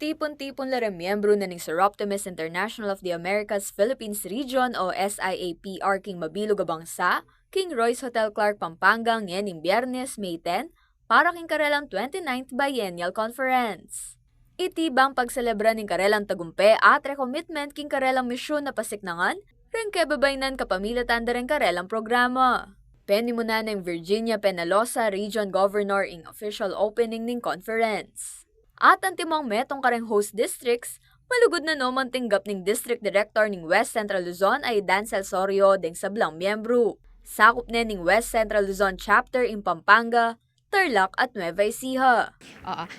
Tipon-tipon la rin miyembro na ng Soroptimist International of the Americas Philippines Region o SIAPR King Mabilog Abangsa, King Royce Hotel Clark Pampanga ngening Biyernes, May 10, para king karelang 29th Biennial Conference. Itibang pagselebra ng karelang tagumpe at recommitment king karelang misyon na pasiknangan, rin kebabaynan kapamilatan da rin karelang programa. Penimuna ng Virginia Penalosa Region Governor ing official opening ng conference. At ang timong metong kareng host districts, malugod na no mantinggap ng District Director ng West Central Luzon ay Dan Celsorio ding sablang miyembro. Sakop na ng West Central Luzon Chapter in Pampanga, Tarlac at Nueva Ecija.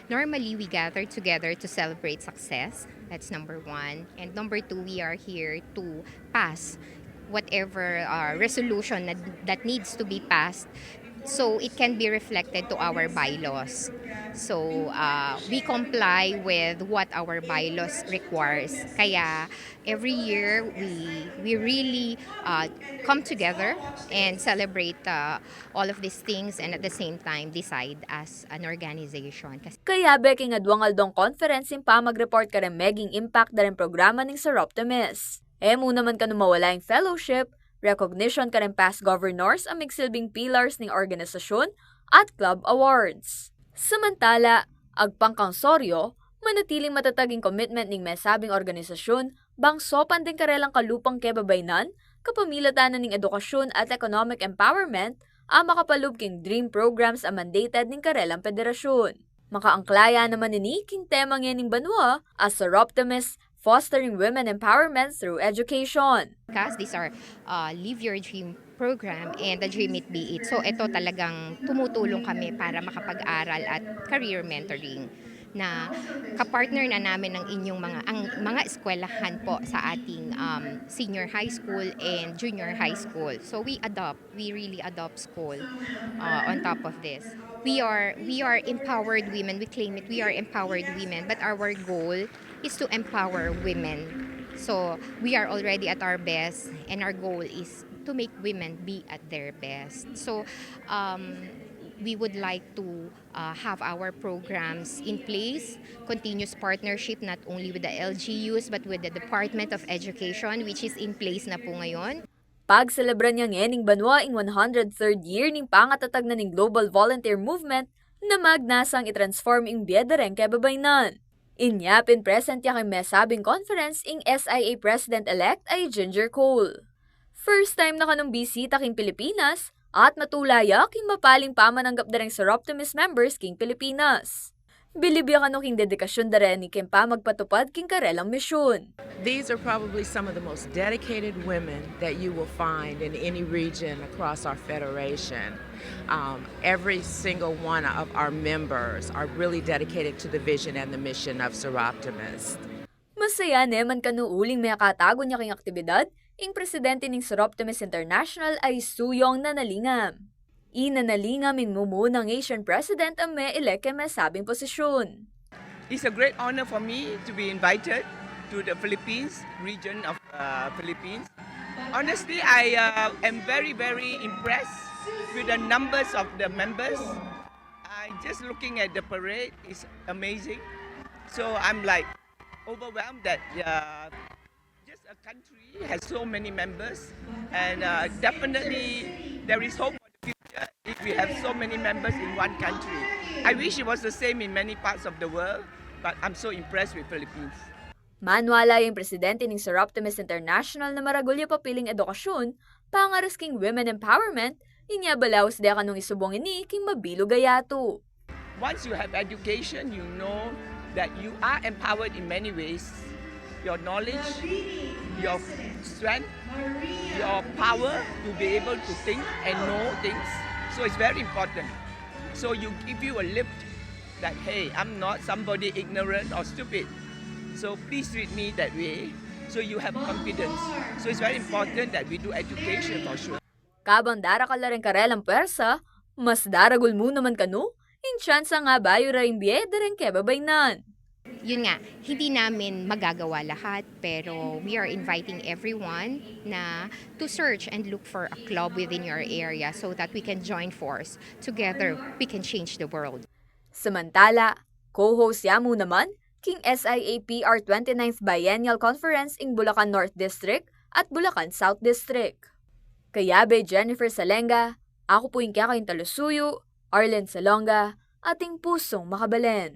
Normally, we gather together to celebrate success. That's number one. And number two, we are here to pass whatever resolution that needs to be passed so it can be reflected to our bylaws. So we comply with what our bylaws requires. Kaya every year we really come together and celebrate all of these things and at the same time decide as an organization. Kaya beking adwang-aldong conference yung pa mag-report ka rin meging impact na rin programa ng Soroptimist. Muna man ka mawala yung fellowship, recognition ka rin past governors ang magsilbing pillars ng organisasyon at club awards. Samantala, agpangkang soryo, manatiling matataging commitment ng mesabing organisasyon, bangsopan din karelang kalupang kebabaynan, kapamilatan ng edukasyon at economic empowerment ang makapalub king dream programs ang mandated ng karelang federasyon. Makaangklaya naman ni king temang yan ng banwa as Soroptimist fostering women empowerment through education. Because these are Live Your Dream program and the Dream It Be It. So ito talagang tumutulong kami para makapag-aral at career mentoring na kapartner na namin ng inyong mga eskwelahan po sa ating senior high school and junior high school. So we really adopt school on top of this. We are empowered women. We claim it. We are empowered women, but our goal is to empower women. So we are already at our best, and our goal is to make women be at their best. So we would like to have our programs in place, continuous partnership not only with the LGUs but with the Department of Education, which is in place na po ngayon. Pagselebra niya ngening banwa ing 103rd year ning pangatatag na ning Global Volunteer Movement na magnasang i-transform ing biyeda rin kebabaynan. Inyapin present niya kay mesabing conference ing SIA President-elect ay Ginger Cole. First time na kanong bisita king Pilipinas at matulaya king mapaling pamananggap da ring Soroptimist members king Pilipinas. Bilibya kano king dedikasyon da rin ni king pa magpatupad king karelang misyon. These are probably some of the most dedicated women that you will find in any region across our federation. Every single one of our members are really dedicated to the vision and the mission of Soroptimist. Masaya naman kano uling may katago niya king aktibidad, ing presidente ng Soroptimist International ay Suyong Nanalingam. Inanalingam ing mumunang Asian President ang may eleke may sabing posisyon. It's a great honor for me to be invited to the Philippines, region of Philippines. Honestly, I am very, very impressed with the numbers of the members. Just looking at the parade is amazing. So I'm like overwhelmed that just a country has so many members, and definitely there is hope for the future if we have so many members in one country. I wish it was the same in many parts of the world, but I'm so impressed with Philippines. Manwala yung presidente ng Soroptimist International na maragulya papiling edukasyon, pangaras king women empowerment, inya balaos de kanong isubong ini king mabilo gayato. Once you have education, you know that you are empowered in many ways. Your knowledge, your strength, your power to be able to think and know things. So it's very important. So you give you a lift that, hey, I'm not somebody ignorant or stupid. So please treat me that way. So you have confidence. So it's very important that we do education for sure. Kabang dara ka rin karelang pwersa, mas daragul mo naman kanu, in chance nga bayo rin biye rin kebabaynan. Yun nga, hindi namin magagawa lahat, pero we are inviting everyone na to search and look for a club within your area so that we can join force. Together, we can change the world. Samantala, co-host Yamu naman, king SIAPR 29th Biennial Conference ing Bulacan North District at Bulacan South District. Kayabe Jennifer Salenga, ako po yung kayong Talusuyo, Arlen Salonga, ating pusong makabalen.